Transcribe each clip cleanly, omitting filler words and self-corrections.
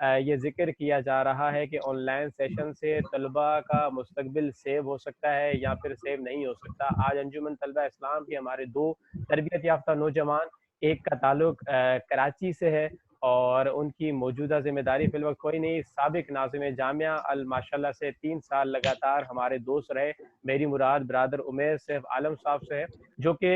یہ ذکر کیا جا رہا ہے کہ آن لائن سیشن سے طلباء کا مستقبل سیو ہو سکتا ہے یا پھر سیو نہیں ہو سکتا۔ آج انجمن طلبہ اسلام کے ہمارے دو تربیت یافتہ نوجوان، ایک کا تعلق کراچی سے ہے اور ان کی موجودہ ذمہ داری فی الوقت کوئی نہیں، سابق ناظم جامعہ الماشاء اللہ سے 3 سال لگاتار ہمارے دوست رہے، میری مراد برادر عمیر سیف عالم صاحب سے ہے، جو کہ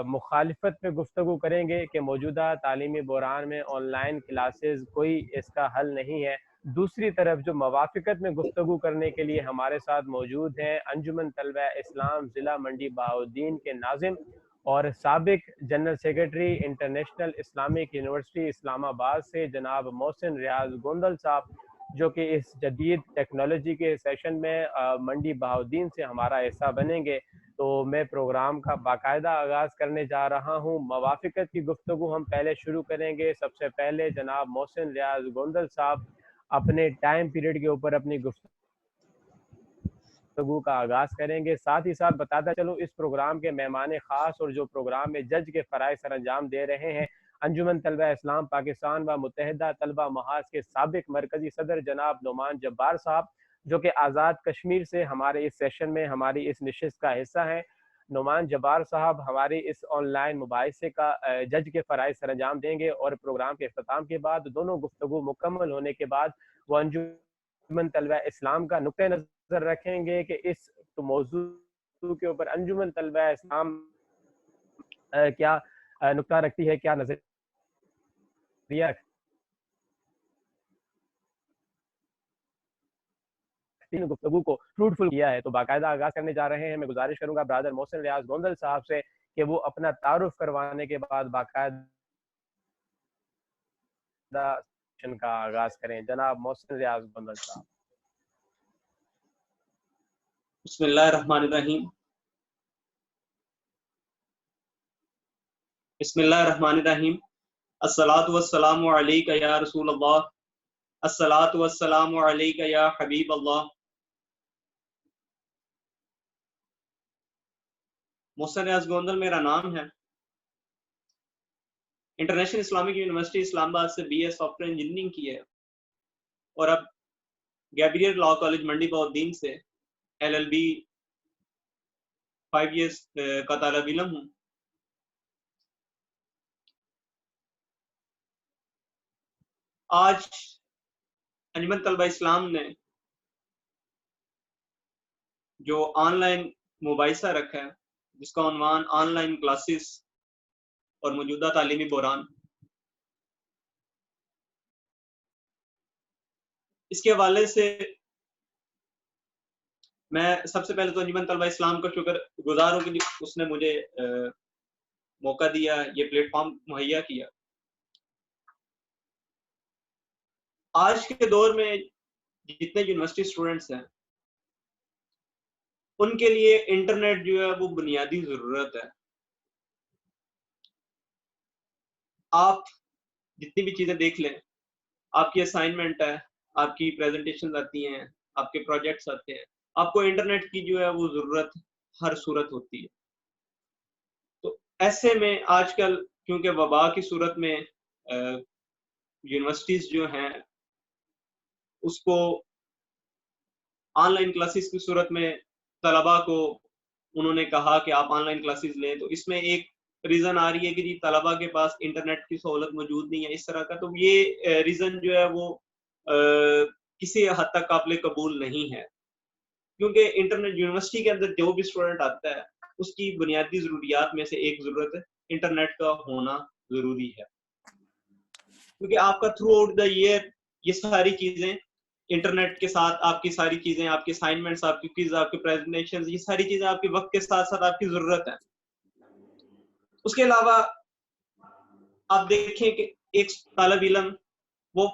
مخالفت پہ گفتگو کریں گے کہ موجودہ تعلیمی بحران میں آن لائن کلاسز کوئی اس کا حل نہیں ہے۔ دوسری طرف جو موافقت میں گفتگو کرنے کے لیے ہمارے ساتھ موجود ہیں انجمن طلبہ اسلام ضلع منڈی بہاؤالدین کے ناظم اور سابق general secretary international Islamic university Islamabad سے جناب محسن ریاض گوندل صاحب، جو کہ اس جدید ٹیکنالوجی کے سیشن میں منڈی بہاؤالدین سے ہمارا حصہ بنیں گے۔ تو میں پروگرام کا باقاعدہ آغاز کرنے جا رہا ہوں۔ موافقت کی گفتگو ہم پہلے شروع کریں گے۔ سب سے پہلے جناب محسن ریاض گوندل صاحب اپنے ٹائم پیریڈ کے اوپر اپنی گفتگو کا آغاز کریں گے۔ ساتھ ہی ساتھ بتاتا چلوں اس پروگرام کے مہمان خاص اور جو پروگرام میں جج کے فرائض سر انجام دے رہے ہیں، انجمن طلبہ اسلام پاکستان و متحدہ طلبہ محاذ کے سابق مرکزی صدر جناب نعمان جبار صاحب، جو کہ آزاد کشمیر سے ہمارے اس سیشن میں ہماری اس نشست کا حصہ ہیں۔ نعمان جبار صاحب ہماری اس آن لائن مباحثے کا جج کے فرائض سر انجام دیں گے اور پروگرام کے اختتام کے بعد دونوں گفتگو مکمل ہونے کے بعد وہ انجمن طلبہ اسلام کا نقطہ نظر رکھیں گے کہ اس موضوع کے اوپر انجمن طلبہ اسلام کیا نقطہ رکھتی ہے، کیا نظریہ گفتگو کو فروٹفل کیا ہے۔ تو باقاعدہ آغاز کرنے جا رہے ہیں۔ میں گزارش کروں گا برادر محسن ریاض گوندل صاحب سے کہ وہ اپنا تعارف کروانے کے بعد باقاعدہ سیشن کا آغاز کریں۔ جناب محسن ریاض گوندل صاحب۔ بسم اللہ الرحمن الرحیم۔ بسم اللہ الرحمن الرحیم۔ الصلاۃ والسلام علیک یا رسول اللہ، الصلاۃ والسلام علیک یا حبیب اللہ۔ محسن ریاض گوندل میرا نام ہے۔ International Islamic university Islamabad سے B A software engineering کی ہے اور اب گیبریئر لاء کالج منڈی بہاؤالدین سے LLB 5 ایئرس کا طالب علم ہوں۔ آج انجمن طلبہ اسلام نے جو آن لائن مباحثہ رکھا ہے جس کا عنوان آن لائن کلاسز اور موجودہ تعلیمی بحران، اس کے حوالے سے میں سب سے پہلے تو انجمن طلبہ اسلام کا شکر گزار ہوں کہ اس نے مجھے موقع دیا، یہ پلیٹ فارم مہیا کیا۔ آج کے دور میں جتنے یونیورسٹی اسٹوڈنٹس ہیں ان کے لیے انٹرنیٹ جو ہے وہ بنیادی ضرورت ہے۔ آپ جتنی بھی چیزیں دیکھ لیں، آپ کی اسائنمنٹ ہے، آپ کی پریزنٹیشن آتی ہیں، آپ کے پروجیکٹس آتے ہیں، آپ کو انٹرنیٹ کی جو ہے وہ ضرورت ہر صورت ہوتی ہے۔ تو ایسے میں آج کل کیونکہ وبا کی صورت میں یونیورسٹیز جو ہیں اس کو آن لائن کلاسز کی صورت میں طلباء کو انہوں نے کہا کہ آپ آن لائن کلاسز لیں، تو اس میں ایک ریزن آ رہی ہے کہ جی طلباء کے پاس انٹرنیٹ کی سہولت موجود نہیں ہے اس طرح کا۔ تو یہ ریزن جو ہے وہ کسی حد تک قابل قبول نہیں ہے، کیونکہ انٹرنیٹ یونیورسٹی کے اندر جو بھی اسٹوڈنٹ آتا ہے اس کی بنیادی ضروریات میں سے ایک ضرورت انٹرنیٹ کا ہونا ضروری ہے، کیونکہ آپ کا تھرو آؤٹ دا ایئر یہ ساری چیزیں انٹرنیٹ کے ساتھ، آپ کی ساری چیزیں، آپ کی اسائنمنٹس، آپ کی کوئز، آپ کی پریزنٹیشنز، یہ ساری چیزیں آپ کے وقت کے ساتھ ساتھ آپ کی ضرورت ہے۔ اس کے علاوہ آپ دیکھیں کہ ایک طالب علم وہ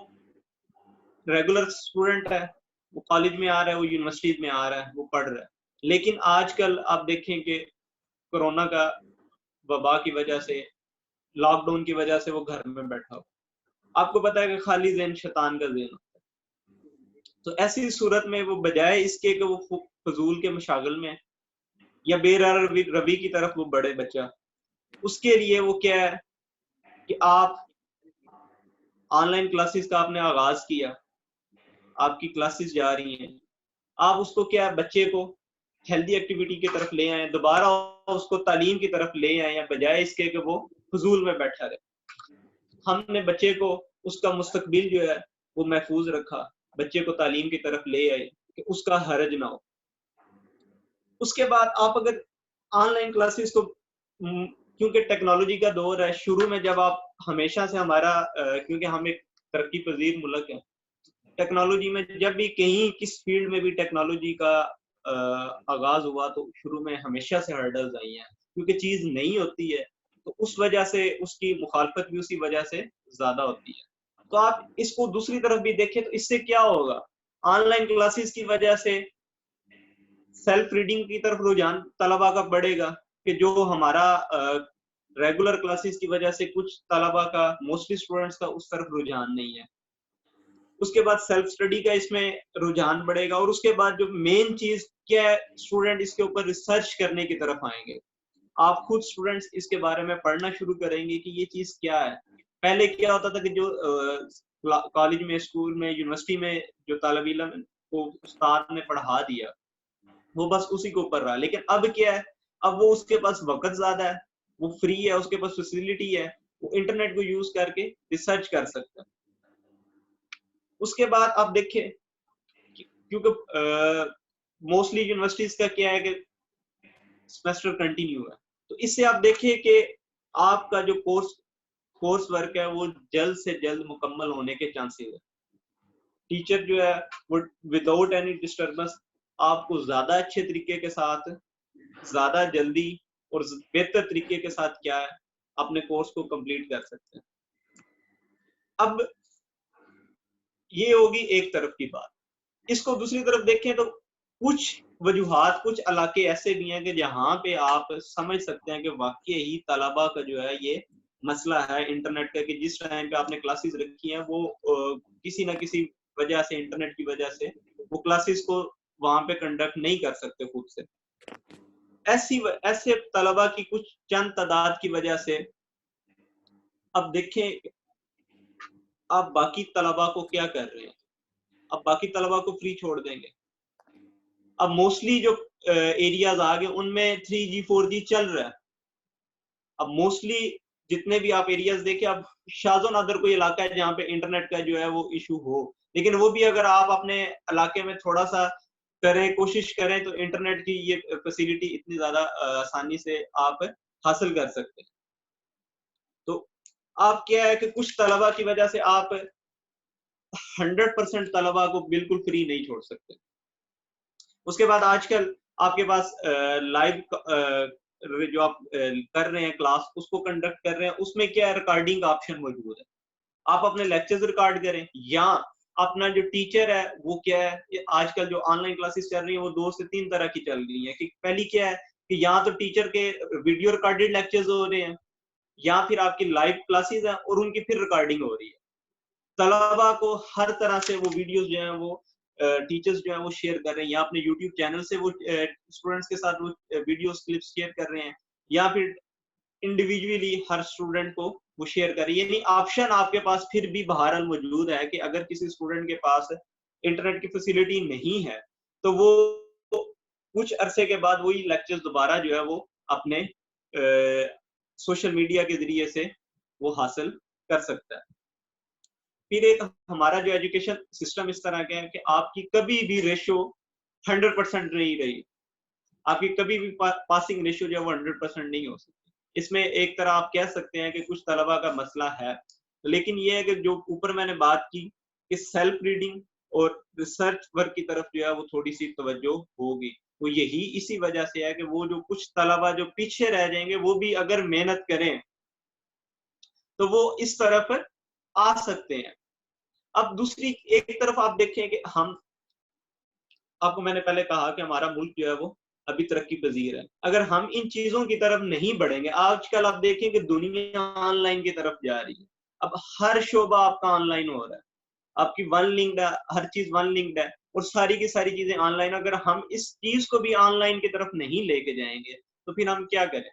ریگولر اسٹوڈنٹ ہے، وہ کالج میں آ رہا ہے، وہ یونیورسٹیز میں آ رہا ہے، وہ پڑھ رہا ہے، لیکن آج کل آپ دیکھیں کہ کورونا کا وبا کی وجہ سے، لاک ڈاؤن کی وجہ سے وہ گھر میں بیٹھا ہو۔ آپ کو پتا ہے کہ خالی ذہن شیطان کا ذہن ہوتا ہے، تو ایسی صورت میں وہ بجائے اس کے کہ وہ فضول کے مشاغل میں یا بے روی کی طرف وہ بڑھے بچہ، اس کے لیے وہ کیا ہے کہ آپ آن لائن کلاسز کا آپ نے آغاز کیا، آپ کی کلاسز جا رہی ہیں، آپ اس کو کیا بچے کو ہیلدی ایکٹیویٹی کی طرف لے آئیں، دوبارہ اس کو تعلیم کی طرف لے آئیں، یا بجائے اس کے کہ وہ فضول میں بیٹھا رہے. ہم نے بچے کو اس کا مستقبل جو ہے وہ محفوظ رکھا، بچے کو تعلیم کی طرف لے آئے کہ اس کا حرج نہ ہو. اس کے بعد آپ اگر آن لائن کلاسز کو، کیونکہ ٹیکنالوجی کا دور ہے، شروع میں جب آپ ہمیشہ سے ہمارا کیونکہ ہم ایک ترقی پذیر ملک ہے، ٹیکنالوجی میں جب بھی کہیں کس فیلڈ میں بھی ٹیکنالوجی کا آغاز ہوا تو شروع میں ہمیشہ سے ہرڈلز آئی ہیں، کیونکہ چیز نہیں ہوتی ہے تو اس وجہ سے اس کی مخالفت بھی اسی وجہ سے زیادہ ہوتی ہے. تو آپ اس کو دوسری طرف بھی دیکھیں تو اس سے کیا ہوگا، آن لائن کلاسز کی وجہ سے سیلف ریڈنگ کی طرف رجحان طلبا کا بڑھے گا، کہ جو ہمارا ریگولر کلاسز کی وجہ سے کچھ طلبا کا، موسٹلی اسٹوڈنٹس کا اس طرف رجحان نہیں ہے. اس کے بعد سیلف اسٹڈی کا اس میں رجحان بڑھے گا، اور اس کے بعد جو مین چیز کیا ہے، اسٹوڈنٹ اس کے اوپر ریسرچ کرنے کی طرف آئیں گے. آپ خود اسٹوڈنٹس اس کے بارے میں پڑھنا شروع کریں گے کہ یہ چیز کیا ہے. پہلے کیا ہوتا تھا کہ جو کالج میں، اسکول میں، یونیورسٹی میں جو طالب علم کو استاد نے پڑھا دیا وہ بس اسی کے اوپر رہا، لیکن اب کیا ہے، اب وہ اس کے پاس وقت زیادہ ہے، وہ فری ہے، اس کے پاس فیسلٹی ہے، وہ انٹرنیٹ کو یوز کر کے ریسرچ کر سکتا ہے. اس کے بعد آپ دیکھیں کیونکہ موسٹلی یونیورسٹیز کا کیا ہے کہ سیمسٹر کنٹینیو ہے، تو اس سے آپ دیکھیں کہ آپ کا جو کورس ورک ہے وہ جلد سے جلد مکمل ہونے کے چانسز ہے. ٹیچر جو ہے وہ وداؤٹ اینی ڈسٹربنس آپ کو زیادہ اچھے طریقے کے ساتھ، زیادہ جلدی اور بہتر طریقے کے ساتھ کیا ہے اپنے کورس کو کمپلیٹ کر سکتے ہیں. اب یہ ہوگی ایک طرف کی بات. اس کو دوسری طرف دیکھیں تو کچھ وجوہات، کچھ علاقے ایسے بھی ہیں کہ جہاں پہ آپ سمجھ سکتے ہیں کہ واقعی ہی طلبا کا جو ہے یہ مسئلہ ہے انٹرنیٹ کا، کہ جس ٹائم پہ آپ نے کلاسز رکھی ہیں وہ کسی نہ کسی وجہ سے، انٹرنیٹ کی وجہ سے وہ کلاسز کو وہاں پہ کنڈکٹ نہیں کر سکتے خود سے. ایسے طلبا کی کچھ چند تعداد کی وجہ سے اب دیکھیں آپ باقی طلبا کو کیا کر رہے ہیں، اب باقی طلبا کو فری چھوڑ دیں گے. اب موسٹلی جو ایریاز آگے ان میں 3G 4G چل رہا ہے. اب موسٹلی جتنے بھی آپ ایریاز دیکھیں، اب شاذ و نادر کوئی علاقہ ہے جہاں پہ انٹرنیٹ کا جو ہے وہ ایشو ہو، لیکن وہ بھی اگر آپ اپنے علاقے میں تھوڑا سا کریں، کوشش کریں تو انٹرنیٹ کی یہ فیسلٹی اتنی زیادہ آسانی سے آپ حاصل کر سکتے ہیں. تو آپ کیا ہے کہ کچھ طلبا کی وجہ سے آپ 100% طلبا کو بالکل فری نہیں چھوڑ سکتے. اس کے بعد آج کل آپ کے پاس لائیو جو آپ کر رہے ہیں کلاس، اس کو کنڈکٹ کر رہے ہیں، اس میں کیا ہے ریکارڈنگ کا آپشن موجود ہے. آپ اپنے لیکچرز ریکارڈ کریں، یا اپنا جو ٹیچر ہے وہ کیا ہے، آج کل جو آن لائن کلاسز چل رہی ہیں وہ 2 سے 3 طرح کی چل رہی ہیں. کہ پہلی کیا ہے کہ یا تو ٹیچر کے ویڈیو ریکارڈڈ لیکچرز ہو رہے ہیں، یا پھر آپ کی لائیو کلاسز ہیں اور ان کی پھر ریکارڈنگ ہو رہی ہے. طلبا کو ہر طرح سے وہ ویڈیوز جو ہیں وہ ٹیچرز جو ہیں وہ شیئر کر رہے ہیں، یا اپنے یوٹیوب چینل سے وہ اسٹوڈنٹس کے ساتھ وہ ویڈیوز کلپس شیئر کر رہے ہیں، یا پھر انڈیویجولی ہر اسٹوڈنٹ کو وہ شیئر کر رہے ہیں. یعنی آپشن آپ کے پاس پھر بھی بہرحال موجود ہے کہ اگر کسی اسٹوڈنٹ کے پاس انٹرنیٹ کی فیسلٹی نہیں ہے تو وہ کچھ عرصے کے بعد وہی لیکچرز دوبارہ جو ہے وہ اپنے سوشل میڈیا کے ذریعے سے وہ حاصل کر سکتا ہے. پھر ایک ہمارا جو ایجوکیشن سسٹم اس طرح کا ہے کہ آپ کی کبھی بھی ریشو 100% نہیں رہی، آپ کی کبھی بھی پاسنگ ریشو جو ہے وہ 100% نہیں ہو سکتی. اس میں ایک طرح آپ کہہ سکتے ہیں کہ کچھ طلبا کا مسئلہ ہے، لیکن یہ ہے کہ جو اوپر میں نے بات کی کہ سیلف ریڈنگ اور ریسرچ ورک کی طرف جو ہے وہ تھوڑی سی توجہ ہوگی. وہ یہی اسی وجہ سے ہے کہ وہ جو کچھ طلبا جو پیچھے رہ جائیں گے وہ بھی اگر محنت کریں تو وہ اس طرف آ سکتے ہیں. اب دوسری ایک طرف آپ دیکھیں کہ آپ کو میں نے پہلے کہا کہ ہمارا ملک جو ہے وہ ابھی ترقی پذیر ہے. اگر ہم ان چیزوں کی طرف نہیں بڑھیں گے، آج کل آپ دیکھیں کہ دنیا آن لائن کی طرف جا رہی ہے. اب ہر شعبہ آپ کا آن لائن ہو رہا ہے، آپ کی ون لنکڈ ہے، ہر چیز ون لنکڈ ہے، اور ساری کی ساری چیزیں آن لائن. اگر ہم اس چیز کو بھی آن لائن کی طرف نہیں لے کے جائیں گے تو پھر ہم کیا کریں.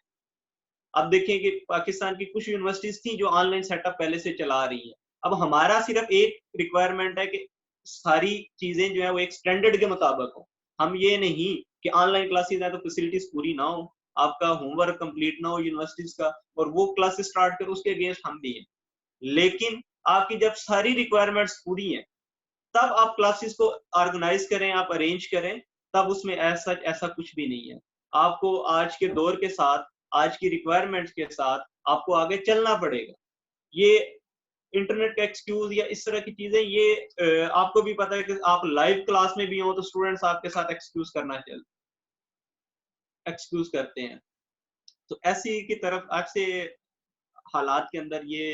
آپ دیکھیں کہ پاکستان کی کچھ یونیورسٹیز تھیں جو آن لائن سیٹ اپ پہلے سے چلا رہی ہیں، اب ہمارا صرف ایک ریکوائرمنٹ ہے کہ ساری چیزیں جو ہے وہ ایک اسٹینڈرڈ کے مطابق ہوں. ہم یہ نہیں کہ آن لائن کلاسز ہیں تو فیسلٹیز پوری نہ ہو, آپ کا ہوم ورک کمپلیٹ نہ ہو یونیورسٹیز کا, اور وہ کلاسز اسٹارٹ کرو, اس کے اگینسٹ ہم بھی ہیں. لیکن آپ کی جب ساری ریکوائرمنٹس پوری ہیں تب آپ کلاسز کو آرگنائز کریں, آپ ارینج کریں, تب اس میں ایسا کچھ بھی نہیں ہے. آپ کو آج کے دور کے ساتھ, آج کی ریکوائرمنٹس کے ساتھ آپ کو آگے چلنا پڑے گا. یہ انٹرنیٹ کا ایکسکیوز یا اس طرح کی چیزیں, یہ آپ کو بھی پتا ہے کہ آپ لائیو کلاس میں بھی ہوں تو اسٹوڈنٹس آپ کے ساتھ ایکسکیوز کرتے ہیں. تو ایسی کی طرف آج سے حالات کے اندر یہ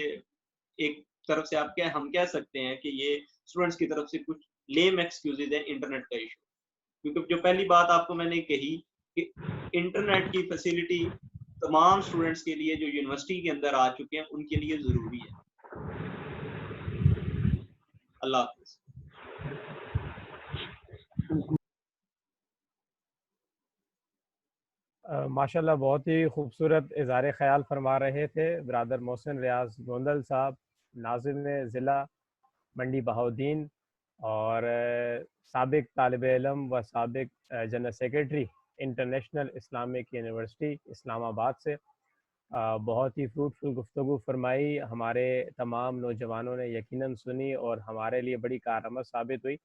ایک طرف سے ہم کہہ سکتے ہیں کہ یہ اسٹوڈنٹس کی طرف سے کچھ لیم ایکسکیوزز ہیں انٹرنیٹ کا ایشو. کیونکہ جو پہلی بات آپ کو میں نے کہی کہ انٹرنیٹ کی فیسلٹی تمام اسٹوڈنٹس کے لیے جو یونیورسٹی کے اندر آ چکے ہیں ان کے لیے ضروری ہے. اللہ حافظ. ماشاءاللہ بہت ہی خوبصورت اظہار خیال فرما رہے تھے برادر محسن ریاض گوندل صاحب, ناظم ضلع منڈی بہاؤدین اور سابق طالب علم و سابق general secretary international Islamic university Islamabad سے. بہت ہی فروٹفل گفتگو فرمائی, ہمارے تمام نوجوانوں نے یقیناً سنی اور ہمارے لیے بڑی کارآمد ثابت ہوئی.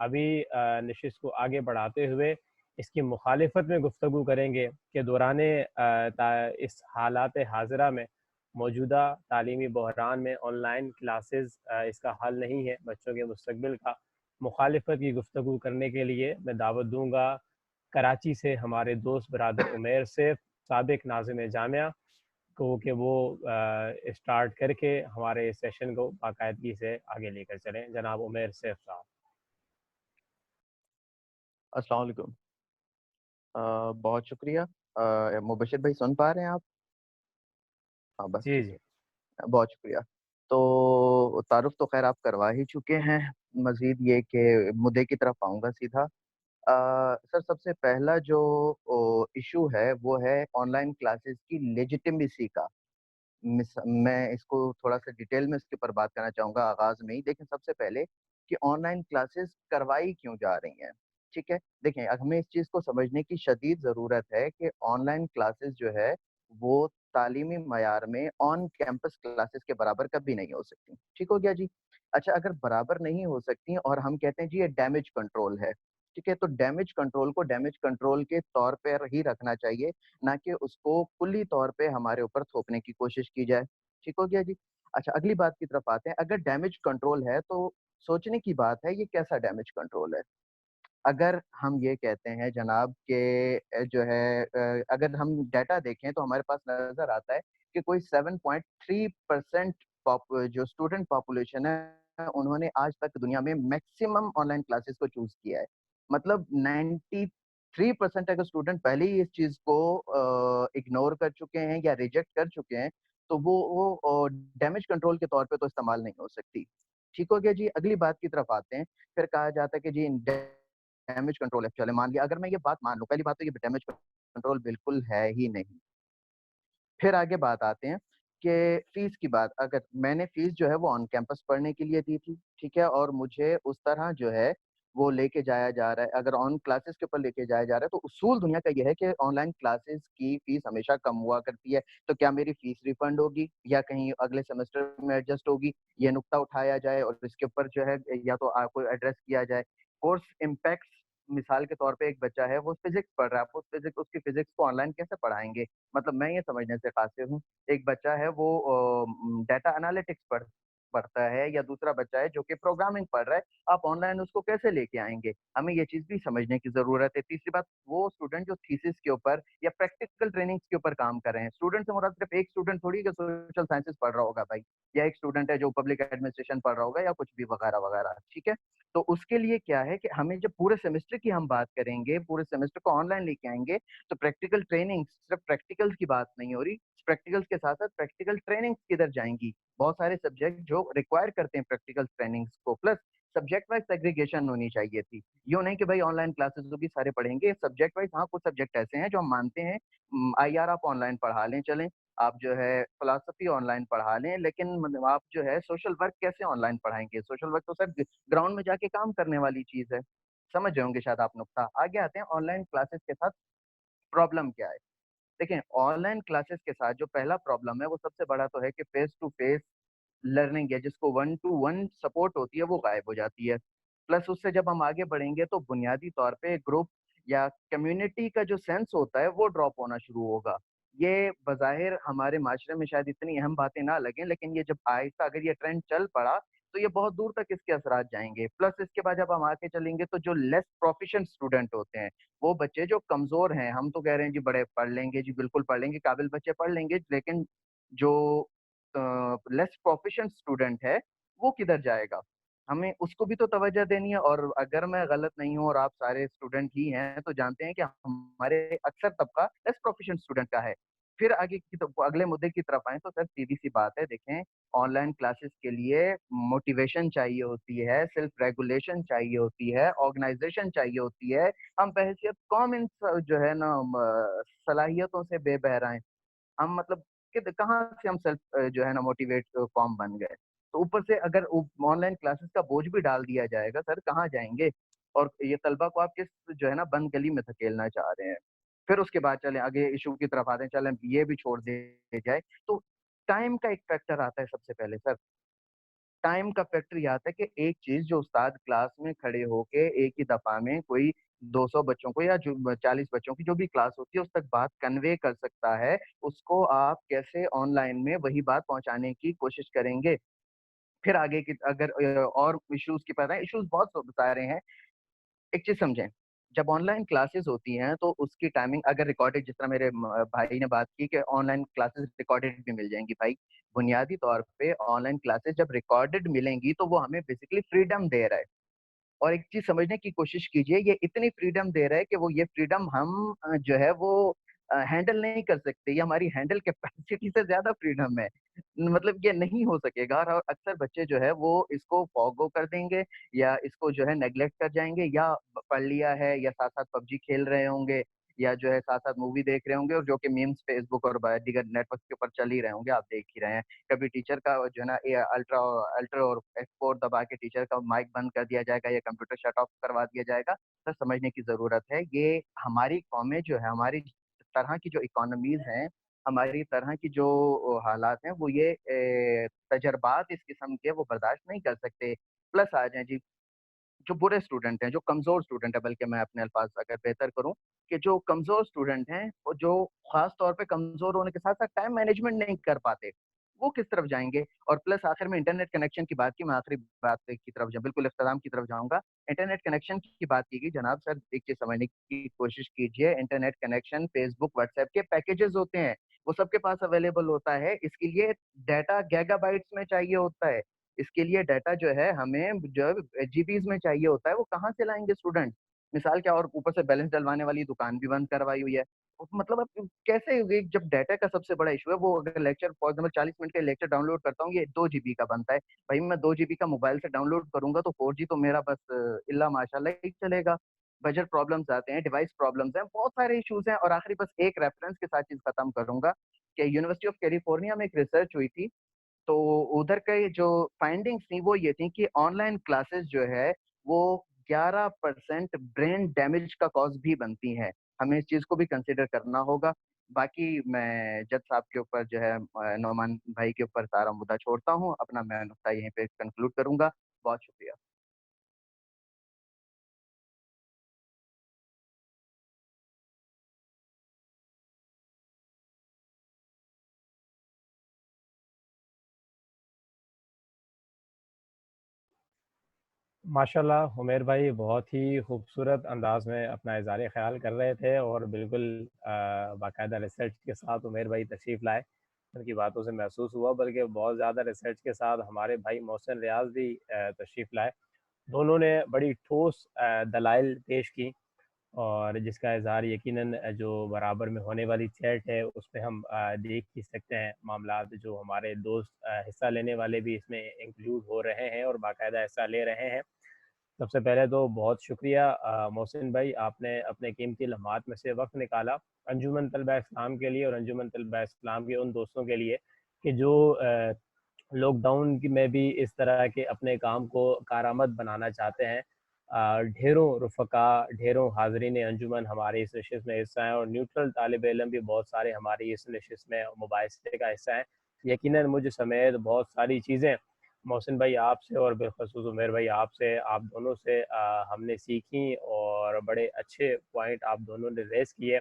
ابھی نشست کو آگے بڑھاتے ہوئے اس کی مخالفت میں گفتگو کریں گے کہ دوران اس حالات حاضرہ میں موجودہ تعلیمی بحران میں آن لائن کلاسز اس کا حل نہیں ہے بچوں کے مستقبل کا. مخالفت کی گفتگو کرنے کے لیے میں دعوت دوں گا کراچی سے ہمارے دوست برادر عمیر سیف, سابق ناظم جامعہ کو, کہ وہ اسٹارٹ کر کے ہمارے سیشن کو باقاعدگی سے آگے لے کر چلیں. جناب عمیر سیف صاحب. السلام علیکم. بہت شکریہ. مبشر بھائی سن پا رہے ہیں آپ؟ ہاں بس جی ٹھیک جی. ہے, بہت شکریہ. تو تعارف تو خیر آپ کروا ہی چکے ہیں, مزید یہ کہ مدعے کی طرف آؤں گا سیدھا. سر سب سے پہلا جو ایشو ہے وہ ہے آن لائن کلاسز کی لیجیٹیمیسی کا. میں اس کو تھوڑا سا ڈیٹیل میں اس کے اوپر بات کرنا چاہوں گا آغاز میں ہی. دیکھیں سب سے پہلے کہ آن لائن کلاسز کروائی کیوں جا رہی ہیں. ٹھیک ہے, دیکھیں ہمیں اس چیز کو سمجھنے کی شدید ضرورت ہے کہ آن لائن کلاسز جو ہے وہ تعلیمی معیار میں آن کیمپس کلاسز کے برابر کبھی نہیں ہو سکتی. ٹھیک ہو گیا جی. اچھا, اگر برابر نہیں ہو سکتی اور ہم کہتے ہیں جی یہ ڈیمیج کنٹرول ہے, ٹھیک ہے, تو ڈیمیج کنٹرول کو ڈیمیج کنٹرول کے طور پر ہی رکھنا چاہیے, نہ کہ اس کو کلی طور پہ ہمارے اوپر تھوپنے کی کوشش کی جائے. ٹھیک ہو گیا جی. اچھا, اگلی بات کی طرف آتے ہیں. اگر ڈیمیج کنٹرول ہے تو سوچنے کی بات ہے یہ کیسا ڈیمیج کنٹرول ہے. اگر ہم یہ کہتے ہیں جناب کہ جو ہے اگر ہم ڈیٹا دیکھیں تو ہمارے پاس نظر آتا ہے کہ کوئی 7.3% جو اسٹوڈنٹ پاپولیشن ہے انہوں نے آج تک دنیا میں میکسیمم آن لائن کلاسز کو چوز کیا ہے. مطلب 93% اگر اسٹوڈنٹ پہلے ہی اس چیز کو اگنور کر چکے ہیں یا ریجیکٹ کر چکے ہیں تو وہ ڈیمیج کنٹرول کے طور پہ تو استعمال نہیں ہو سکتی. ٹھیک ہو گیا جی. اگلی بات کی طرف آتے ہیں. پھر کہا جاتا ہے کہ جی ڈیمیج کنٹرول ہے. چلے مان لیا, اگر میں یہ بات مان لوں, پہلی بات تو یہ ڈیمیج کنٹرول بالکل ہے ہی نہیں. پھر آگے بات آتے ہیں کہ فیس کی بات. اگر میں نے فیس جو ہے وہ آن کیمپس پڑھنے کے لیے دی تھی, ٹھیک ہے, اور مجھے اس طرح جو ہے وہ لے کے جایا جا رہا ہے, اگر آن کلاسز کے اوپر لے کے جایا جا رہا ہے تو اصول دنیا کا یہ ہے کہ آن لائن کلاسز کی فیس ہمیشہ کم ہوا کرتی ہے. تو کیا میری فیس ریفنڈ ہوگی یا کہیں اگلے سیمسٹر میں ایڈجسٹ ہوگی, یہ نقطہ اٹھایا جائے اور اس کے اوپر جو ہے یا تو آپ کو ایڈریس کیا جائے. کورس امپیکٹس, مثال کے طور پہ ایک بچہ ہے وہ فزکس پڑھ رہا ہے, آپ اس کی فزکس کو آن لائن کیسے پڑھائیں گے. مطلب میں یہ سمجھنے سے قاصر ہوں, ایک بچہ ہے وہ ڈیٹا انالیٹکس پڑھتا ہے یا دوسرا بچہ ہے جو کہ پروگرامنگ پڑھ رہا ہے, آپ آن لائن اس کو کیسے لے کے آئیں گے. ہمیں یہ چیز بھی سمجھنے کی ضرورت ہے. تیسری بات, وہ اسٹوڈنٹ جو تھیسس کے اوپر یا پریکٹیکل ٹریننگز کے اوپر کام کر رہے ہیں, اسٹوڈنٹ سے مراد صرف ایک اسٹوڈنٹ تھوڑی کہ سوشل سائنسز پڑھ رہا ہوگا بھائی, یا ایک اسٹوڈنٹ ہے جو پبلک ایڈمنسٹریشن پڑھ رہا ہوگا یا کچھ بھی وغیرہ وغیرہ. ٹھیک ہے, تو اس کے لیے کیا ہے کہ ہمیں جب پورے سیمسٹر کی ہم بات کریں گے, پورے سیمسٹر کو آن لائن لے کے آئیں گے, تو پریکٹیکل ٹریننگ صرف پریکٹیکلز کی بات نہیں ہو رہی, پریکٹیکلز کے ساتھ ساتھ پریکٹیکل ٹریننگز کدھر جائیں گی. بہت سارے سبجیکٹ جو ریکوائر کرتے ہیں پریکٹیکل ٹریننگز کو, پلس سبجیکٹ وائز سیگریگیشن ہونی چاہیے تھی. یوں نہیں کہ بھائی آن لائن کلاسز ہوگی سارے پڑھیں گے, سبجیکٹ وائز. ہاں کچھ سبجیکٹ ایسے ہیں جو ہم مانتے ہیں آئی آر آپ آن لائن پڑھا لیں, چلیں آپ جو ہے فلاسفی آن لائن پڑھا لیں، لیکن آپ جو ہے سوشل ورک کیسے آن لائن پڑھائیں گے؟ سوشل ورک تو سر گراؤنڈ میں جا کے کام کرنے والی چیز ہے. سمجھ رہے ہوں گے شاید آپ نقطہ. آگے آتے ہیں آن لائن کلاسز کے ساتھ پرابلم کیا ہے. دیکھیں آن لائن کلاسز کے ساتھ جو پہلا پرابلم ہے وہ سب سے بڑا تو ہے کہ فیس ٹو فیس لرننگ ہے، جس کو 1-to-1 سپورٹ ہوتی ہے، وہ غائب ہو جاتی ہے. پلس اس سے جب ہم آگے بڑھیں گے تو بنیادی طور پہ گروپ یا کمیونٹی کا جو سینس ہوتا ہے وہ ڈراپ ہونا شروع ہوگا. یہ بظاہر ہمارے معاشرے میں شاید اتنی اہم باتیں نہ لگیں، لیکن یہ جب آہستہ اگر یہ ٹرینڈ چل پڑا تو یہ بہت دور تک اس کے اثرات جائیں گے. پلس اس کے بعد جب ہم آگے چلیں گے تو جو لیس پروفیشنٹ اسٹوڈنٹ ہوتے ہیں، وہ بچے جو کمزور ہیں، ہم تو کہہ رہے ہیں جی بڑے پڑھ لیں گے، جی بالکل پڑھ لیں گے، قابل بچے پڑھ لیں گے، لیکن جو لیس پروفیشنٹ اسٹوڈنٹ ہے وہ کدھر جائے گا؟ ہمیں اس کو بھی تو توجہ دینی ہے. اور اگر میں غلط نہیں ہوں اور آپ سارے اسٹوڈنٹ ہی ہیں تو جانتے ہیں کہ ہمارے اکثر طبقہ لیس پروفیشنٹ اسٹوڈنٹ کا ہے. پھر آگے کی اگلے مدعے کی طرف آئیں تو سر سیدھی سی بات ہے، دیکھیں آن لائن کلاسز کے لیے موٹیویشن چاہیے ہوتی ہے، سیلف ریگولیشن چاہیے ہوتی ہے، آرگنائزیشن چاہیے ہوتی ہے. ہم بحیثیت قوم ان جو ہے نا صلاحیتوں سے بے بہرا ہیں. ہم مطلب کہ کہاں سے ہم سیلف جو ہے نا موٹیویٹ فارم بن گئے. تو اوپر سے اگر آن لائن کلاسز کا بوجھ بھی ڈال دیا جائے گا سر، کہاں جائیں گے؟ اور یہ طلبہ کو آپ کس جو ہے نا بند گلی میں دھکیلنا چاہ رہے ہیں؟ پھر اس کے بعد چلیں آگے ایشو کی طرف آتے ہیں، چلیں یہ بھی چھوڑ دے جائے تو ٹائم کا ایک فیکٹر آتا ہے سب سے پہلے سر. ٹائم کا فیکٹر یہ آتا ہے کہ ایک چیز جو استاد کلاس میں کھڑے ہو کے ایک ہی دفعہ میں کوئی 200 بچوں کو یا 40 بچوں کی جو بھی کلاس ہوتی ہے اس تک بات کنوے کر سکتا ہے، اس کو آپ کیسے آن لائن میں وہی بات پہنچانے کی کوشش کریں گے؟ پھر آگے کی اگر اور ایشوز کی پتہ ہے، ایشوز بہت بتا رہے ہیں. ایک چیز سمجھیں، جب آن لائن کلاسز ہوتی ہیں تو اس کی ٹائمنگ اگر ریکارڈڈ، جس طرح میرے بھائی نے بات کی کہ آن لائن کلاسز ریکارڈڈ بھی مل جائیں گی. بھائی بنیادی طور پہ آن لائن کلاسز جب ریکارڈڈ ملیں گی تو وہ ہمیں بیسیکلی فریڈم دے رہا ہے. اور ایک چیز سمجھنے کی کوشش کیجئے، یہ اتنی فریڈم دے رہا ہے کہ وہ یہ فریڈم ہم جو ہے وہ ہینڈل نہیں کر سکتے. یہ ہماری ہینڈل کیپیسٹی سے زیادہ فریڈم ہے. مطلب یہ نہیں ہو سکے گا. اور اکثر بچے جو ہے وہ اس کو فوگو کر دیں گے یا اس کو جو ہے نیگلیکٹ کر جائیں گے، یا پڑھ لیا ہے یا ساتھ ساتھ پب جی کھیل رہے ہوں گے یا جو ہے ساتھ ساتھ مووی دیکھ رہے ہوں گے، اور جو کہ میمز فیس بک اور دیگر نیٹ ورک کے اوپر چل ہی رہے ہوں گے، آپ دیکھ ہی رہے ہیں. کبھی ٹیچر کا جو ہے نا الٹرا اور F4 دبا کے ٹیچر کا مائک بند کر دیا جائے گا یا کمپیوٹر شٹ آف کروا دیا جائے گا. سر سمجھنے کی ضرورت ہے. یہ ہماری قومیں جو ہے، ہماری طرح کی جو اکانومیز ہیں، ہماری طرح کی جو حالات ہیں، وہ یہ تجربات اس قسم کے وہ برداشت نہیں کر سکتے. پلس آ جائیں جی جو برے اسٹوڈنٹ ہیں، جو کمزور اسٹوڈنٹ ہیں، بلکہ میں اپنے الفاظ اگر بہتر کروں کہ جو کمزور اسٹوڈنٹ ہیں اور جو خاص طور پہ کمزور ہونے کے ساتھ ساتھ ٹائم مینجمنٹ نہیں کر پاتے، وہ کس طرف جائیں گے؟ اور پلس آخر میں انٹرنیٹ کنیکشن کی بات کی، میں آخری بات کی طرف بالکل اختتام کی طرف جاؤں گا. انٹرنیٹ کنیکشن کی بات کی گئی جناب. سر ایک چیز سمجھنے کی کوشش کیجئے، انٹرنیٹ کنیکشن فیس بک واٹس ایپ کے پیکیجز ہوتے ہیں، وہ سب کے پاس اویلیبل ہوتا ہے. اس کے لیے ڈیٹا گیگا بائٹس میں چاہیے ہوتا ہے. اس کے لیے ڈیٹا جو ہے ہمیں جو جی بیز میں چاہیے ہوتا ہے. وہ کہاں سے لائیں گے اسٹوڈنٹ؟ مثال کیا، اور اوپر سے بیلنس ڈلوانے والی دکان بھی بند کروائی ہوئی ہے. مطلب اب کیسے جب ڈیٹا کا سب سے بڑا ایشو ہے، وہ اگر لیکچر فار ایگزامپل 40 منٹ کا لیکچر ڈاؤن لوڈ کرتا ہوں، یہ 2 GB کا بنتا ہے. بھائی میں 2 GB کا موبائل سے ڈاؤن لوڈ کروں گا تو 4G تو میرا بس اللہ ماشاء اللہ ہی چلے گا. بجٹ پرابلمس آتے ہیں، ڈیوائس پرابلمس ہیں، بہت سارے ایشوز ہیں. اور آخری بس ایک ریفرنس کے ساتھ چیز ختم کروں گا کہ یونیورسٹی آف کیلیفورنیا میں ایک ریسرچ ہوئی تھی، تو ادھر کے جو فائنڈنگس تھیں وہ یہ تھیں کہ آن لائن کلاسز جو ہے وہ 11% برین ڈیمیج کا کاز بھی بنتی ہیں. ہمیں اس چیز کو بھی کنسیڈر کرنا ہوگا. باقی میں جج صاحب کے اوپر جو ہے نعمان بھائی کے اوپر سارا مدعا چھوڑتا ہوں. اپنا میں نقطہ یہیں پہ کنکلوڈ کروں گا. بہت شکریہ. ماشاءاللہ عمیر بھائی بہت ہی خوبصورت انداز میں اپنا اظہار خیال کر رہے تھے، اور بالکل باقاعدہ ریسرچ کے ساتھ عمیر بھائی تشریف لائے. ان کی باتوں سے محسوس ہوا، بلکہ بہت زیادہ ریسرچ کے ساتھ ہمارے بھائی محسن ریاض بھی تشریف لائے. دونوں نے بڑی ٹھوس دلائل پیش کی، اور جس کا اظہار یقیناً جو برابر میں ہونے والی چیٹ ہے اس پہ ہم دیکھ ہی سکتے ہیں. معاملات جو ہمارے دوست حصہ لینے والے بھی اس میں انکلوڈ ہو رہے ہیں اور باقاعدہ حصہ لے رہے ہیں. سب سے پہلے تو بہت شکریہ محسن بھائی، آپ نے اپنے قیمتی لمحات میں سے وقت نکالا انجمن طلبہ اسلام کے لیے اور انجمن طلبہ اسلام کے ان دوستوں کے لیے کہ جو لاک ڈاؤن میں بھی اس طرح کے اپنے کام کو کارآمد بنانا چاہتے ہیں۔ ڈھیروں رفقا، ڈھیروں حاضرین انجمن ہماری اس نشست میں حصہ ہیں، اور نیوٹرل طالب علم بھی بہت سارے ہماری اس نشست میں مباحثے کا حصہ ہیں۔ یقیناً مجھ سمیت بہت ساری چیزیں محسن بھائی آپ سے اور بالخصوص عمیر بھائی آپ سے، آپ دونوں سے ہم نے سیکھیں، اور بڑے اچھے پوائنٹ آپ دونوں نے ریز کیے۔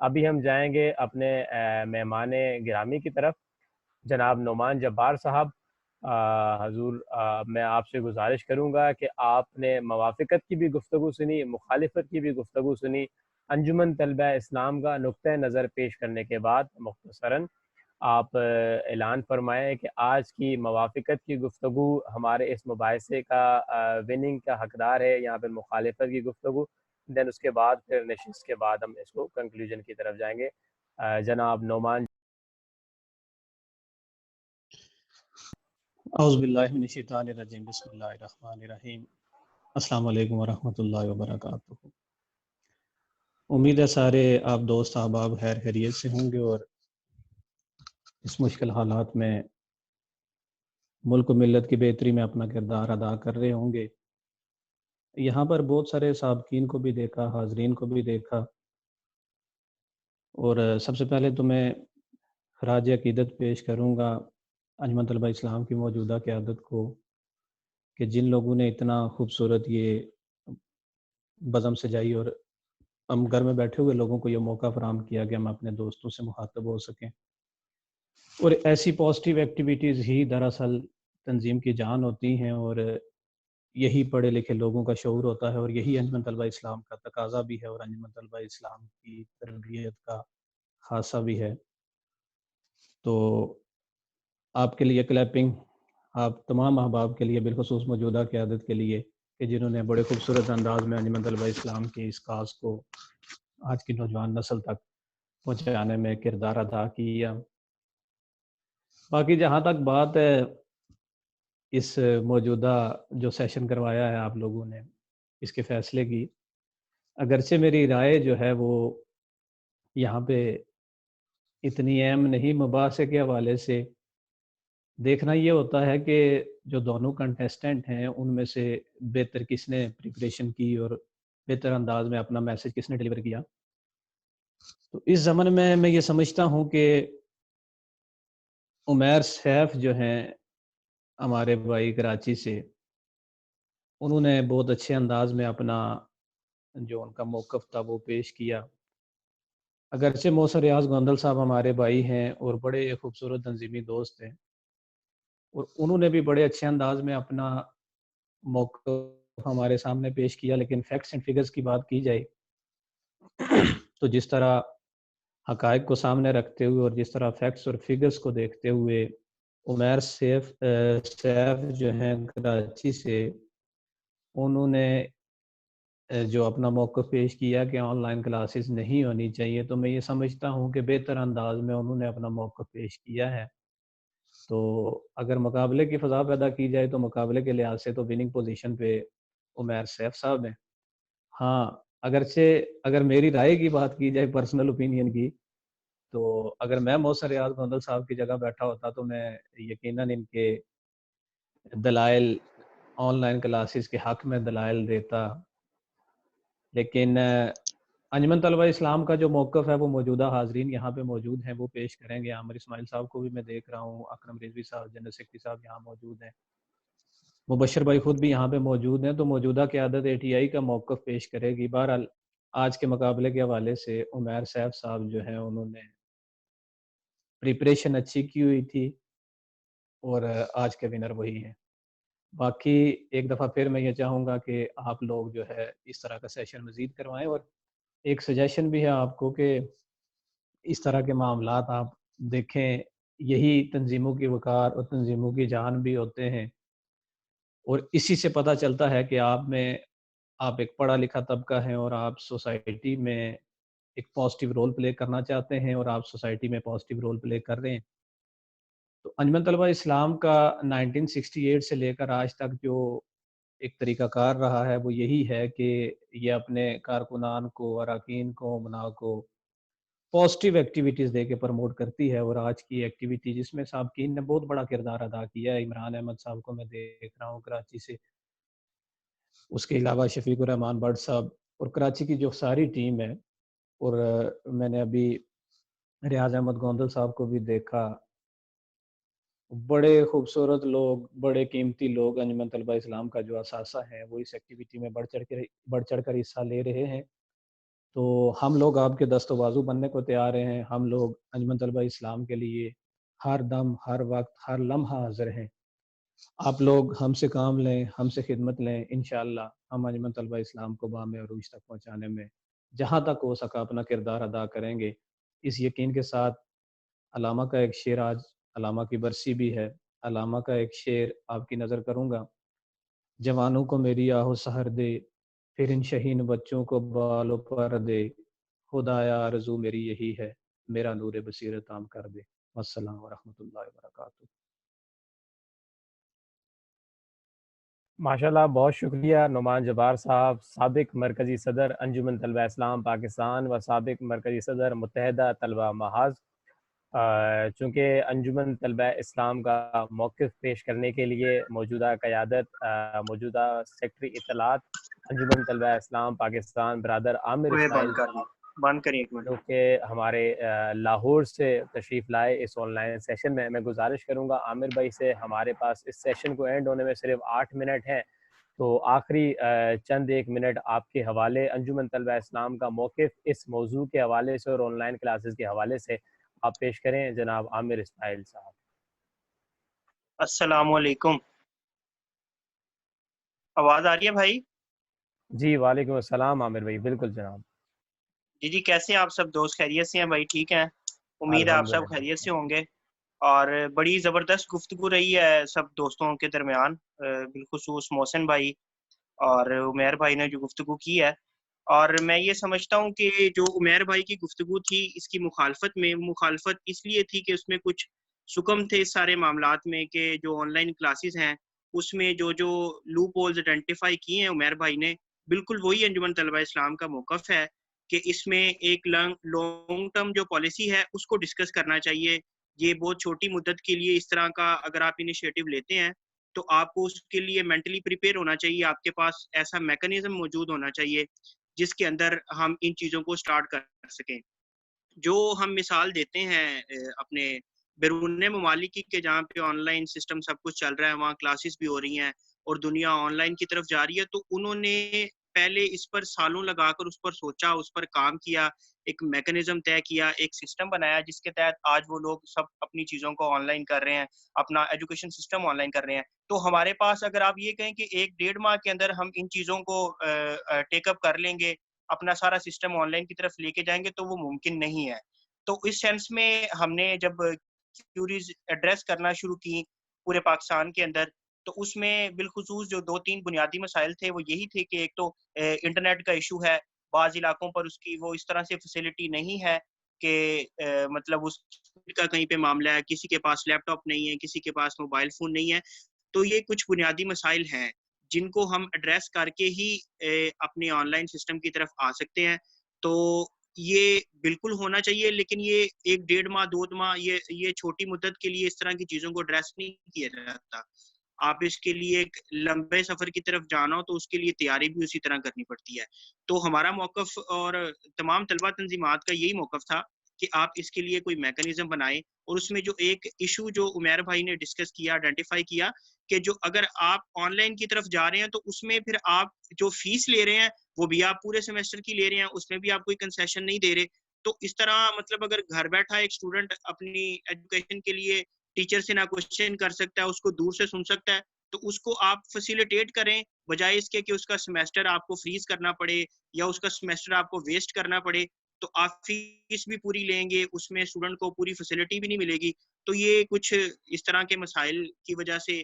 ابھی ہم جائیں گے اپنے مہمان گرامی کی طرف، جناب نعمان جبار صاحب۔ حضور میں آپ سے گزارش کروں گا کہ آپ نے موافقت کی بھی گفتگو سنی، مخالفت کی بھی گفتگو سنی، انجمن طلبہ اسلام کا نقطہ نظر پیش کرنے کے بعد مختصراً آپ اعلان فرمائیں کہ آج کی موافقت کی گفتگو ہمارے اس مباحثے کا وننگ کا حقدار ہے، یہاں پہ مخالفت کی گفتگو، دین اس کے بعد پھر نشست کے بعد ہم اس کو کنکلوژن کی طرف جائیں گے۔ جناب نعمان۔ اعوذ باللہ من الشیطان الرجیم، بسم اللہ الرحمن الرحیم۔ السلام علیکم ورحمۃ اللہ وبرکاتہ۔ امید ہے سارے آپ دوست احباب خیر خیریت سے ہوں گے اور اس مشکل حالات میں ملک و ملت کی بہتری میں اپنا کردار ادا کر رہے ہوں گے۔ یہاں پر بہت سارے سابقین کو بھی دیکھا، حاضرین کو بھی دیکھا، اور سب سے پہلے تو میں خراج عقیدت پیش کروں گا انجمن طلبہ اسلام کی موجودہ قیادت کو کہ جن لوگوں نے اتنا خوبصورت یہ بزم سجائی اور ہم گھر میں بیٹھے ہوئے لوگوں کو یہ موقع فراہم کیا کہ ہم اپنے دوستوں سے مخاطب ہو سکیں، اور ایسی پازیٹیو ایکٹیویٹیز ہی دراصل تنظیم کی جان ہوتی ہیں، اور یہی پڑھے لکھے لوگوں کا شعور ہوتا ہے، اور یہی انجمن طلبہ اسلام کا تقاضا بھی ہے، اور انجمن طلبہ اسلام کی تربیت کا خاصہ بھی ہے۔ تو آپ کے لیے کلیپنگ، آپ تمام احباب کے لیے، بالخصوص موجودہ قیادت کے لیے کہ جنہوں نے بڑے خوبصورت انداز میں انجمن طلبہ اسلام کی اس کاز کو آج کی نوجوان نسل تک پہنچانے میں کردار ادا کیا۔ باقی جہاں تک بات ہے اس موجودہ جو سیشن کروایا ہے آپ لوگوں نے اس کے فیصلے کی، اگرچہ میری رائے جو ہے وہ یہاں پہ اتنی اہم نہیں، مباحثے کے حوالے سے دیکھنا یہ ہوتا ہے کہ جو دونوں کنٹیسٹنٹ ہیں ان میں سے بہتر کس نے پریپریشن کی اور بہتر انداز میں اپنا میسج کس نے ڈیلیور کیا۔ تو اس زمن میں یہ سمجھتا ہوں کہ عمیر سیف جو ہیں ہمارے بھائی کراچی سے، انہوں نے بہت اچھے انداز میں اپنا جو ان کا موقف تھا وہ پیش کیا۔ اگرچہ محسن ریاض گوندل صاحب ہمارے بھائی ہیں اور بڑے خوبصورت تنظیمی دوست ہیں، اور انہوں نے بھی بڑے اچھے انداز میں اپنا موقف ہمارے سامنے پیش کیا، لیکن فیکٹس اینڈ فگرز کی بات کی جائے تو جس طرح حقائق کو سامنے رکھتے ہوئے اور جس طرح فیکٹس اور فگرز کو دیکھتے ہوئے عمیر سیف جو ہیں کراچی سے، انہوں نے جو اپنا موقف پیش کیا کہ آن لائن کلاسز نہیں ہونی چاہیے، تو میں یہ سمجھتا ہوں کہ بہتر انداز میں انہوں نے اپنا موقف پیش کیا ہے۔ تو اگر مقابلے کی فضا پیدا کی جائے تو مقابلے کے لحاظ سے تو وننگ پوزیشن پہ عمیر سیف صاحب ہیں۔ ہاں، اگر میری رائے کی بات کی جائے، پرسنل اوپینین کی، تو اگر میں محسن ریاض گوندل صاحب کی جگہ بیٹھا ہوتا تو میں یقیناً ان کے دلائل آن لائن کلاسز کے حق میں دلائل دیتا، لیکن انجمن طلبہ اسلام کا جو موقف ہے وہ موجودہ حاضرین یہاں پہ موجود ہیں وہ پیش کریں گے۔ عامر اسماعیل صاحب کو بھی میں دیکھ رہا ہوں، اکرم رضوی صاحب، جنرل سیکرٹری صاحب یہاں موجود ہیں، مبشر بھائی خود بھی یہاں پہ موجود ہیں، تو موجودہ قیادت اے ٹی آئی کا موقف پیش کرے گی۔ بہرحال آج کے مقابلے کے حوالے سے عمیر سیف صاحب جو ہیں انہوں نے پریپریشن اچھی کی ہوئی تھی، اور آج کے ونر وہی ہیں۔ باقی ایک دفعہ پھر میں یہ چاہوں گا کہ آپ لوگ جو ہے اس طرح کا سیشن مزید کروائیں، اور ایک سجیشن بھی ہے آپ کو کہ اس طرح کے معاملات آپ دیکھیں، یہی تنظیموں کی وقار اور تنظیموں کی جان بھی ہوتے ہیں، اور اسی سے پتہ چلتا ہے کہ آپ ایک پڑھا لکھا طبقہ ہیں اور آپ سوسائٹی میں ایک پازیٹیو رول پلے کرنا چاہتے ہیں، اور آپ سوسائٹی میں پازیٹیو رول پلے کر رہے ہیں۔ تو انجمن طلبہ اسلام کا 1968 سے لے کر آج تک جو ایک طریقہ کار رہا ہے وہ یہی ہے کہ یہ اپنے کارکنان کو، اراکین کو، امناء کو پازیٹیو ایکٹیویٹیز دے کے پروموٹ کرتی ہے، اور آج کی ایکٹیویٹی جس میں صابقین نے بہت بڑا کردار ادا کیا ہے، عمران احمد صاحب کو میں دیکھ رہا ہوں کراچی سے، اس کے علاوہ شفیق الرحمان بٹ صاحب اور کراچی کی جو ساری ٹیم ہے، اور میں نے ابھی ریاض احمد گوندل صاحب کو بھی دیکھا، بڑے خوبصورت لوگ، بڑے قیمتی لوگ انجمن طلبہ اسلام کا جو اثاثہ ہے وہ اس ایکٹیویٹی میں بڑھ چڑھ کر حصہ لے رہے ہیں۔ تو ہم لوگ آپ کے دست و بازو بننے کو تیار ہیں، ہم لوگ انجمن طلبہ اسلام کے لیے ہر دم، ہر وقت، ہر لمحہ حاضر ہیں۔ آپ لوگ ہم سے کام لیں، ہم سے خدمت لیں، انشاءاللہ ہم انجمن طلبہ اسلام کو بام عروج تک پہنچانے میں جہاں تک ہو سکا اپنا کردار ادا کریں گے، اس یقین کے ساتھ۔ علامہ کا ایک شعر، آج علامہ کی برسی بھی ہے، علامہ کا ایک شعر آپ کی نظر کروں گا: جوانوں کو میری آہو سحر دے، پھر ان شہین بچوں کو بالوں پر دے، خدایا آرزو میری یہی ہے، میرا نور بصیرت عام کر دے۔ السلام ورحمۃ اللہ وبرکاتہ۔ ماشاءاللہ، بہت شکریہ نعمان جبار صاحب، سابق مرکزی صدر انجمن طلبہ اسلام پاکستان و سابق مرکزی صدر متحدہ طلبہ محاذ۔ چونکہ انجمن طلبہ اسلام کا موقف پیش کرنے کے لیے موجودہ قیادت، موجودہ سیکٹری اطلاعات انجمن طلبہ اسلام پاکستان برادر عامر اسماعیل صاحب، بند کریں ایک منٹ۔ جو کہ ہمارے لاہور سے تشریف لائے اس آن لائن سیشن میں گزارش کروں گا عامر بھائی سے، ہمارے پاس اس سیشن کو اینڈ ہونے میں صرف 8 منٹ ہیں، تو آخری چند ایک منٹ آپ کے حوالے انجمن طلبہ اسلام کا موقف اس موضوع کے حوالے سے اور آن لائن کلاسز کے حوالے سے آپ پیش کریں جناب عامر اسماعیل صاحب۔ السلام علیکم، آواز آ رہی ہے بھائی؟ جی وعلیکم السلام عامر بھائی، بالکل جناب۔ جی کیسے ہیں آپ سب دوست؟ خیریت سے ہیں بھائی؟ ٹھیک ہیں، امید ہے آپ سب الحمدللہ خیریت سے ہوں گے۔ اور بڑی زبردست گفتگو رہی ہے سب دوستوں کے درمیان، بالخصوص محسن بھائی اور عمیر بھائی نے جو گفتگو کی ہے، اور میں یہ سمجھتا ہوں کہ جو عمیر بھائی کی گفتگو تھی اس کی مخالفت اس لیے تھی کہ اس میں کچھ سکم تھے اس سارے معاملات میں، کہ جو آن لائن کلاسز ہیں اس میں جو لوپ ہولز آئیڈینٹیفائی کیے ہیں عمیر بھائی نے، بالکل وہی انجمن طلبہ اسلام کا موقف ہے کہ اس میں ایک لانگ ٹرم جو پالیسی ہے اس کو ڈسکس کرنا چاہیے۔ یہ بہت چھوٹی مدت کے لیے اس طرح کا اگر آپ انیشیٹو لیتے ہیں تو آپ کو اس کے لیے مینٹلی پریپیئر ہونا چاہیے، آپ کے پاس ایسا میکانزم موجود ہونا چاہیے جس کے اندر ہم ان چیزوں کو سٹارٹ کر سکیں۔ جو ہم مثال دیتے ہیں اپنے بیرون ممالک کی، کہ جہاں پہ آن لائن سسٹم سب کچھ چل رہا ہے، وہاں کلاسز بھی ہو رہی ہیں اور دنیا آن لائن کی طرف جا رہی ہے، تو انہوں نے پہلے اس پر سالوں لگا کر اس پر سوچا، اس پر کام کیا، ایک میکانزم طے کیا، ایک سسٹم بنایا جس کے تحت آج وہ لوگ سب اپنی چیزوں کو آن لائن کر رہے ہیں، اپنا ایجوکیشن سسٹم آن لائن کر رہے ہیں۔ تو ہمارے پاس اگر آپ یہ کہیں کہ 1-1.5 ماہ کے اندر ہم ان چیزوں کو ٹیک اپ کر لیں گے، اپنا سارا سسٹم آن لائن کی طرف لے کے جائیں گے، تو وہ ممکن نہیں ہے۔ تو اس سینس میں ہم نے جب کیوریز ایڈریس کرنا شروع کی پورے پاکستان کے اندر، تو اس میں بالخصوص جو 2-3 بنیادی مسائل تھے وہ یہی تھے کہ ایک تو انٹرنیٹ کا ایشو ہے، بعض علاقوں پر اس کی وہ اس طرح سے فیسلٹی نہیں ہے کہ مطلب اس کا کہیں پہ معاملہ ہے، کسی کے پاس لیپ ٹاپ نہیں ہے، کسی کے پاس موبائل فون نہیں ہے۔ تو یہ کچھ بنیادی مسائل ہیں جن کو ہم ایڈریس کر کے ہی اپنے آن لائن سسٹم کی طرف آ سکتے ہیں۔ تو یہ بالکل ہونا چاہیے، لیکن یہ 1-1.5 ماہ 2 ماہ یہ چھوٹی مدت کے لیے اس طرح کی چیزوں کو ایڈریس نہیں کیا جاتا۔ آپ اس کے لیے ایک لمبے سفر کی طرف جانا ہو تو اس کے لیے تیاری بھی اسی طرح کرنی پڑتی ہے۔ تو ہمارا موقف اور تمام طلبہ تنظیمات کا یہی موقف تھا کہ آپ اس کے لیے کوئی میکانزم بنائیں، اور اس میں جو ایک ایشو جو عمیر بھائی نے ڈسکس کیا، آئیڈینٹیفائی کیا، کہ جو اگر آپ آن لائن کی طرف جا رہے ہیں تو اس میں پھر آپ جو فیس لے رہے ہیں وہ بھی آپ پورے سیمسٹر کی لے رہے ہیں، اس میں بھی آپ کوئی کنسیشن نہیں دے رہے۔ تو اس طرح مطلب اگر گھر بیٹھا ایک اسٹوڈنٹ اپنی ایجوکیشن کے لیے ٹیچر سے نہ کوشچن کر سکتا ہے، اس کو دور سے سن سکتا ہے، تو اس کو آپ فیسیلیٹیٹ کریں، بجائے اس کے کہ اس کا سیمسٹر آپ کو فریز کرنا پڑے یا اس کا سیمسٹر آپ کو ویسٹ کرنا پڑے۔ تو آپ فیس بھی پوری لیں گے، اس میں اسٹوڈنٹ کو پوری فیسلٹی بھی نہیں ملے گی۔ تو یہ کچھ اس طرح کے مسائل کی وجہ سے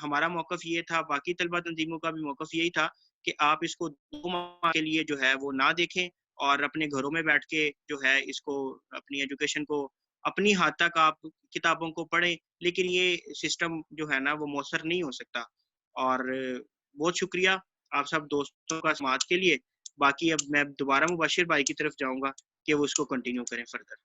ہمارا موقف یہ تھا، باقی طلبہ تنظیموں کا بھی موقف یہی تھا کہ آپ اس کو 2 ماہ کے لیے جو ہے وہ نہ دیکھیں، اور اپنے گھروں میں بیٹھ کے جو ہے اس کو اپنی ایجوکیشن کو اپنی حد تک آپ کتابوں کو پڑھیں، لیکن یہ سسٹم جو ہے نا وہ مؤثر نہیں ہو سکتا۔ اور بہت شکریہ آپ سب دوستوں کا سماعت کے لیے. باقی اب میں دوبارہ مبشر بھائی کی طرف جاؤں گا کہ وہ اس کو کنٹینیو کریں فردر.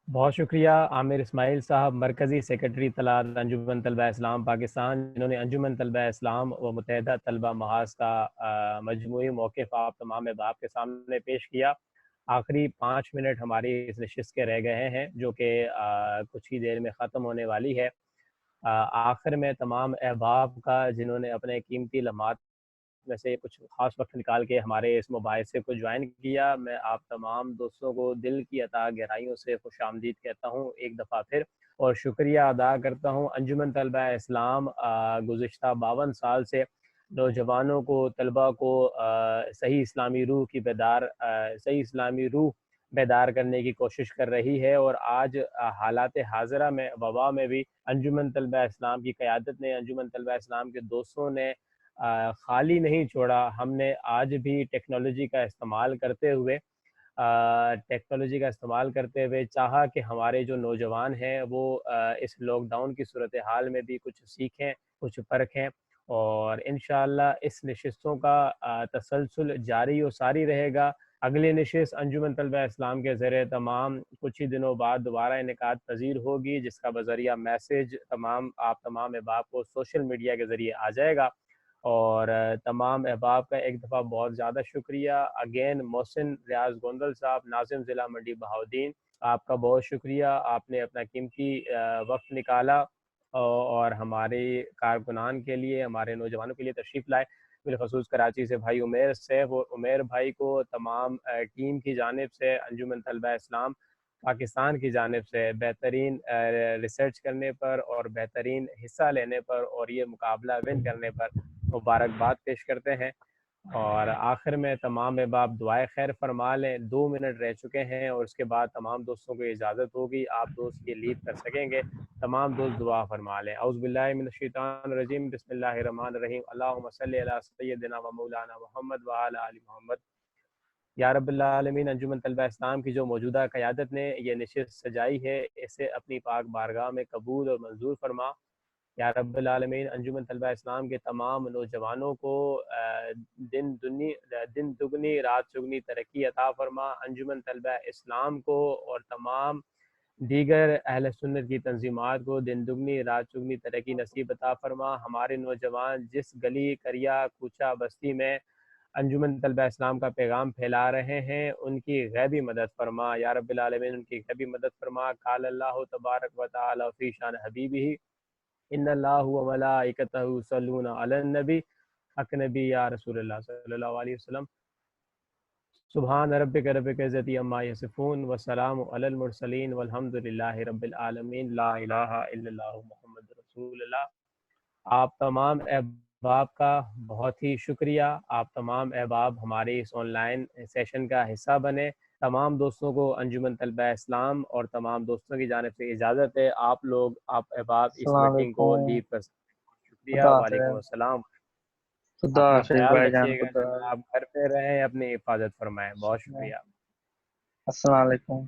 بہت شکریہ عامر اسماعیل صاحب، مرکزی سیکرٹری اطلاعات انجمن طلبہ اسلام پاکستان، جنہوں نے انجمن طلبہ اسلام و متحدہ طلبہ محاذ کا مجموعی موقف آپ تمام احباب کے سامنے پیش کیا. آخری 5 منٹ ہماری اس نشست کے رہ گئے ہیں، جو کہ کچھ ہی دیر میں ختم ہونے والی ہے. آخر میں تمام احباب کا جنہوں نے اپنے قیمتی لمحات میں سے کچھ خاص وقت نکال کے ہمارے اس مباحثے کو جوائن کیا، میں آپ تمام دوستوں کو دل کی عطا گہرائیوں سے خوش آمدید کہتا ہوں ایک دفعہ پھر، اور شکریہ ادا کرتا ہوں. انجمن طلبہ اسلام گزشتہ 52 سال سے نوجوانوں کو، طلبہ کو صحیح اسلامی روح بیدار کرنے کی کوشش کر رہی ہے، اور آج حالات حاضرہ میں وبا میں بھی انجمن طلبہ اسلام کی قیادت نے، انجمن طلبہ اسلام کے دوستوں نے خالی نہیں چھوڑا. ہم نے آج بھی ٹیکنالوجی کا استعمال کرتے ہوئے چاہا کہ ہمارے جو نوجوان ہیں وہ اس لاک ڈاؤن کی صورتحال میں بھی کچھ سیکھیں، کچھ پرکھیں، اور انشاءاللہ اس نشستوں کا تسلسل جاری و ساری رہے گا. اگلی نشست انجمن طلبہ اسلام کے زیر تمام کچھ ہی دنوں بعد دوبارہ انعقاد پذیر ہوگی، جس کا بذریعہ میسیج آپ تمام احباب کو سوشل میڈیا کے ذریعے آ جائے گا. اور تمام احباب کا ایک دفعہ بہت زیادہ شکریہ. اگین محسن ریاض گوندل صاحب، ناظم ضلع منڈی بہاؤدین، آپ کا بہت شکریہ. آپ نے اپنا قیمتی وقت نکالا اور ہمارے کارکنان کے لیے، ہمارے نوجوانوں کے لیے تشریف لائے. بالخصوص کراچی سے بھائی عمیر سیف، اور عمیر بھائی کو تمام ٹیم کی جانب سے، انجمن طلبہ اسلام پاکستان کی جانب سے بہترین ریسرچ کرنے پر اور بہترین حصہ لینے پر اور یہ مقابلہ ون کرنے پر مبارکباد پیش کرتے ہیں. اور آخر میں تمام احباب دعائے خیر فرما لیں. 2 منٹ رہ چکے ہیں اور اس کے بعد تمام دوستوں کو اجازت ہوگی، آپ دوست یہ لیو کر سکیں گے. تمام دوست دعا فرما لیں. اعوذ باللہ من الشیطان الرجیم، بسم اللہ الرحمن الرحیم. اللہم صلی علی سیدنا و مولانا محمد وعلی آل محمد. یا رب العالمین، انجمن طلبہ اسلام کی جو موجودہ قیادت نے یہ نشست سجائی ہے، اسے اپنی پاک بارگاہ میں قبول اور منظور فرما. یا رب العالمین، انجمن طلبہ اسلام کے تمام نوجوانوں کو دن دگنی رات چگنی ترقی عطا فرما. انجمن طلبہ اسلام کو اور تمام دیگر اہل سنت کی تنظیمات کو دن دگنی رات چگنی ترقی نصیب عطا فرما. ہمارے نوجوان جس گلی کریا کوچہ بستی میں انجمن طلبہ اسلام کا پیغام پھیلا رہے ہیں، ان کی غیبی مدد فرما. یا رب العالمین، ان کی غیبی مدد فرما. قال اللہ تبارک و تعالی فی شان حبیبہ ان اللہ و ملائکتہ یصلون علی النبی، حق نبی یا رسول اللہ صلی اللہ علیہ وسلم. سبحان ربک رب العزت عما یصفون وسلام علی المرسلین والحمد للہ رب العالمین. لا الہ الا اللہ محمد رسول اللہ. آپ تمام احباب کا بہت ہی شکریہ. آپ تمام احباب ہمارے اس آن لائن سیشن کا حصہ بنے. تمام دوستوں کو انجمن طلبہ اسلام اور تمام دوستوں کی جانب سے اجازت ہے. آپ احباب اس میٹنگ کو لیو کر سکتے ہیں. شکریہ. وعلیکم السلام. اپنا خیال رکھیے گا. آپ گھر پہ رہیں، اپنی حفاظت فرمائیں. بہت شکریہ. السلام علیکم.